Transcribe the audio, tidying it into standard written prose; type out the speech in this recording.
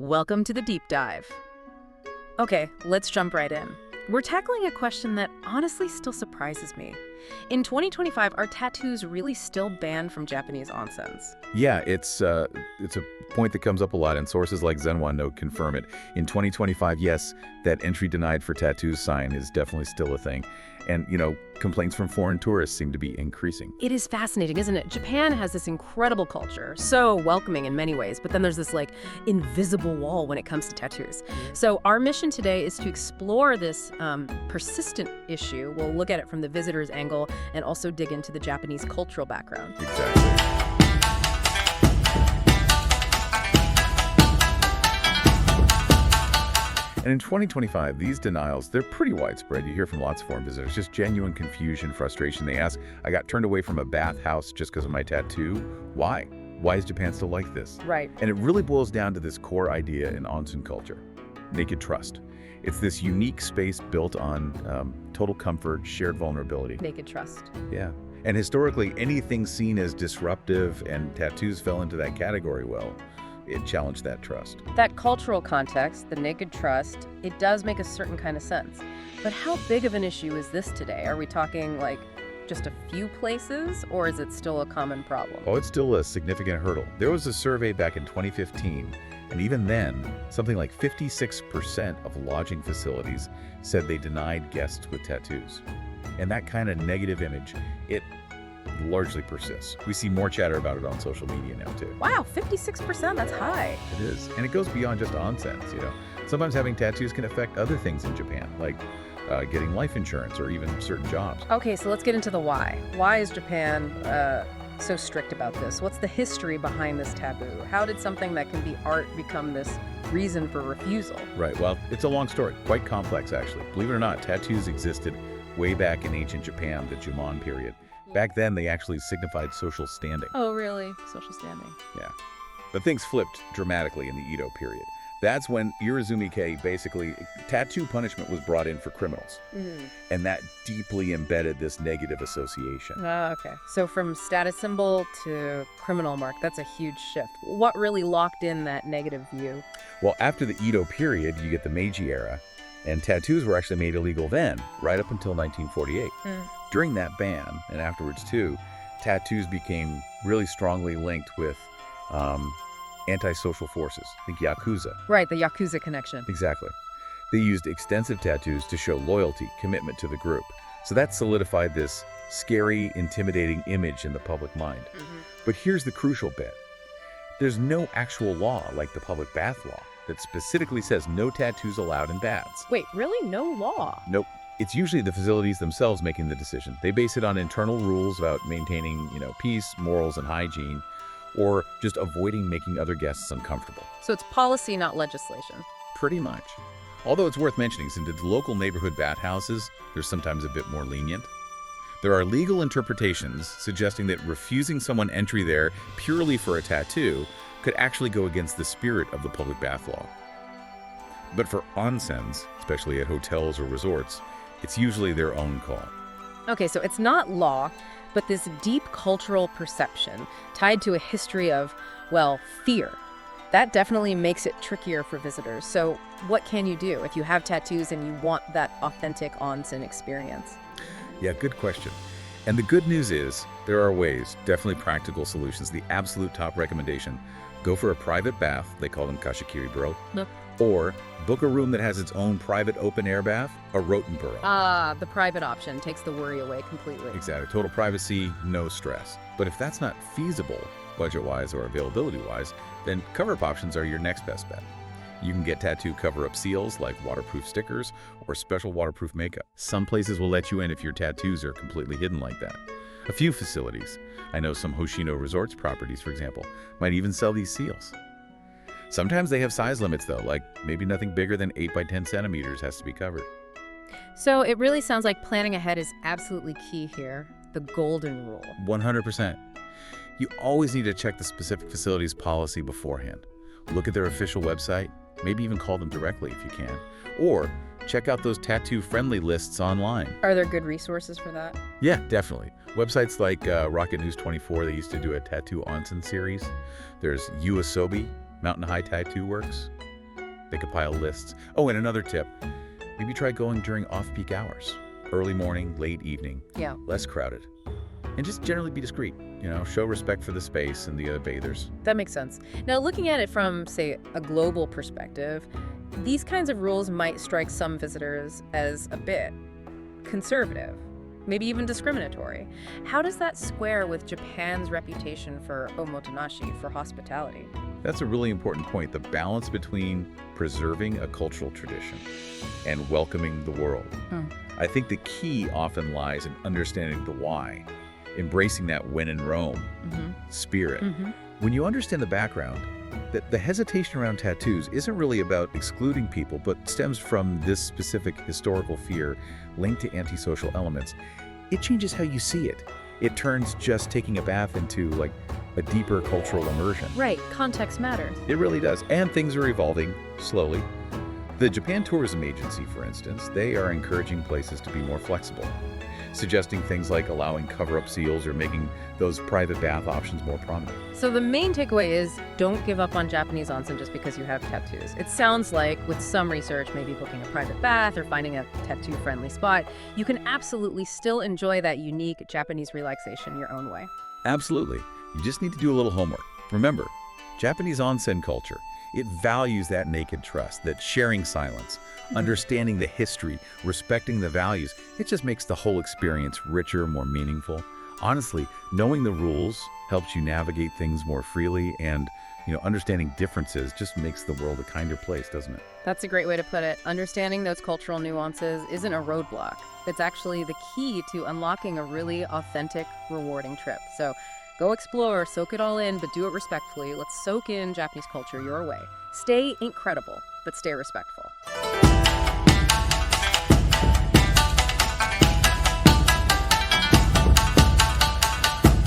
Welcome to the deep dive. Okay, let's jump right in. We're tackling a question that honestly still surprises me. In 2025, are tattoos really still banned from Japanese onsens? Yeah, it's a point that comes up a lot, and sources like Zenwan Note confirm it. In 2025, yes, that entry denied for tattoos sign is definitely still a thing. And, complaints from foreign tourists seem to be increasing. It is fascinating, isn't it? Japan has this incredible culture, so welcoming in many ways, but then there's this invisible wall when it comes to tattoos. So our mission today is to explore this persistent issue. We'll look at it from the visitor's angle and also dig into the Japanese cultural background. Exactly. And in 2025, these denials, they're pretty widespread. You hear from lots of foreign visitors, just genuine confusion, frustration. They ask, I got turned away from a bathhouse just because of my tattoo. Why? Why is Japan still like this? Right. And it really boils down to this core idea in Onsen culture, naked trust. It's this unique space built on total comfort, shared vulnerability. Naked trust. Yeah. And historically, anything seen as disruptive and tattoos fell into that category, well, it challenged that trust. That cultural context, the naked trust, it does make a certain kind of sense. But how big of an issue is this today? Are we talking just a few places, or is it still a common problem? Oh, it's still a significant hurdle. There was a survey back in 2015, and even then, something like 56% of lodging facilities said they denied guests with tattoos. And that kind of negative image, it largely persists. We see more chatter about it on social media now, too. Wow, 56%, that's high. It is. And it goes beyond just onsens, Sometimes having tattoos can affect other things in Japan, like getting life insurance or even certain jobs. Okay, so let's get into the why. Why is Japan so strict about this? What's the history behind this taboo? How did something that can be art become this reason for refusal? Right, well, it's a long story, quite complex, actually. Believe it or not, tattoos existed way back in ancient Japan, the Jumon period. Back then, they actually signified social standing. Oh, really? Social standing. Yeah. But things flipped dramatically in the Edo period. That's when Irizumike, basically, tattoo punishment was brought in for criminals. And that deeply embedded this negative association. Okay. So from status symbol to criminal mark, that's a huge shift. What really locked in that negative view? Well, after the Edo period, you get the Meiji era, and tattoos were actually made illegal then, right up until 1948. During that ban, and afterwards too, tattoos became really strongly linked with antisocial forces. Think Yakuza. Right, the Yakuza connection. Exactly. They used extensive tattoos to show loyalty, commitment to the group. So that solidified this scary, intimidating image in the public mind. But here's the crucial bit. There's no actual law like the public bath law that specifically says no tattoos allowed in baths. Wait, really? No law? Nope. It's usually the facilities themselves making the decision. They base it on internal rules about maintaining, peace, morals, and hygiene, or just avoiding making other guests uncomfortable. So it's policy, not legislation. Pretty much. Although it's worth mentioning, since the local neighborhood bathhouses, they're sometimes a bit more lenient. There are legal interpretations suggesting that refusing someone entry there purely for a tattoo could actually go against the spirit of the public bath law. But for onsens, especially at hotels or resorts, it's usually their own call. Okay, so it's not law, but this deep cultural perception tied to a history of, fear. That definitely makes it trickier for visitors. So what can you do if you have tattoos and you want that authentic onsen experience? Yeah, good question. And the good news is there are ways, definitely practical solutions. The absolute top recommendation, go for a private bath. They call them kashikiri, bro. Nope. Or book a room that has its own private open-air bath, a rotenburo. The private option takes the worry away completely. Exactly. Total privacy, no stress. But if that's not feasible, budget-wise or availability-wise, then cover-up options are your next best bet. You can get tattoo cover-up seals like waterproof stickers or special waterproof makeup. Some places will let you in if your tattoos are completely hidden like that. A few facilities, I know some Hoshino Resorts properties, for example, might even sell these seals. Sometimes they have size limits, though, like maybe nothing bigger than 8 by 10 centimeters has to be covered. So it really sounds like planning ahead is absolutely key here, the golden rule. 100%. You always need to check the specific facility's policy beforehand. Look at their official website, maybe even call them directly if you can, or check out those tattoo-friendly lists online. Are there good resources for that? Yeah, definitely. Websites like Rocket News 24, they used to do a tattoo onsen series. There's Uasobi, Mountain High Tattoo Works, They could pile lists. Oh, and another tip, maybe try going during off-peak hours. Early morning, late evening, Yeah. less crowded. And just generally be discreet, show respect for the space and the other bathers. That makes sense. Now, looking at it from, say, a global perspective, these kinds of rules might strike some visitors as a bit conservative, maybe even discriminatory. How does that square with Japan's reputation for omotenashi, for hospitality? That's a really important point, the balance between preserving a cultural tradition and welcoming the world. I think the key often lies in understanding the why, embracing that when in Rome spirit. When you understand the background, that the hesitation around tattoos isn't really about excluding people, but stems from this specific historical fear linked to antisocial elements, it changes how you see it. It turns just taking a bath into like a deeper cultural immersion. Right, context matters. It really does. And things are evolving slowly. The Japan Tourism Agency, for instance, they are encouraging places to be more flexible, suggesting things like allowing cover-up seals or making those private bath options more prominent. So the main takeaway is don't give up on Japanese onsen just because you have tattoos. It sounds like with some research, maybe booking a private bath or finding a tattoo-friendly spot, you can absolutely still enjoy that unique Japanese relaxation your own way. Absolutely. You just need to do a little homework. Remember, Japanese onsen culture, it values that naked trust, that sharing silence, understanding the history, respecting the values. It just makes the whole experience richer, more meaningful. Honestly, knowing the rules helps you navigate things more freely, and understanding differences just makes the world a kinder place, doesn't it? That's a great way to put it. Understanding those cultural nuances isn't a roadblock. It's actually the key to unlocking a really authentic, rewarding trip. So go explore, soak it all in, but do it respectfully. Let's soak in Japanese culture your way. Stay incredible, but stay respectful.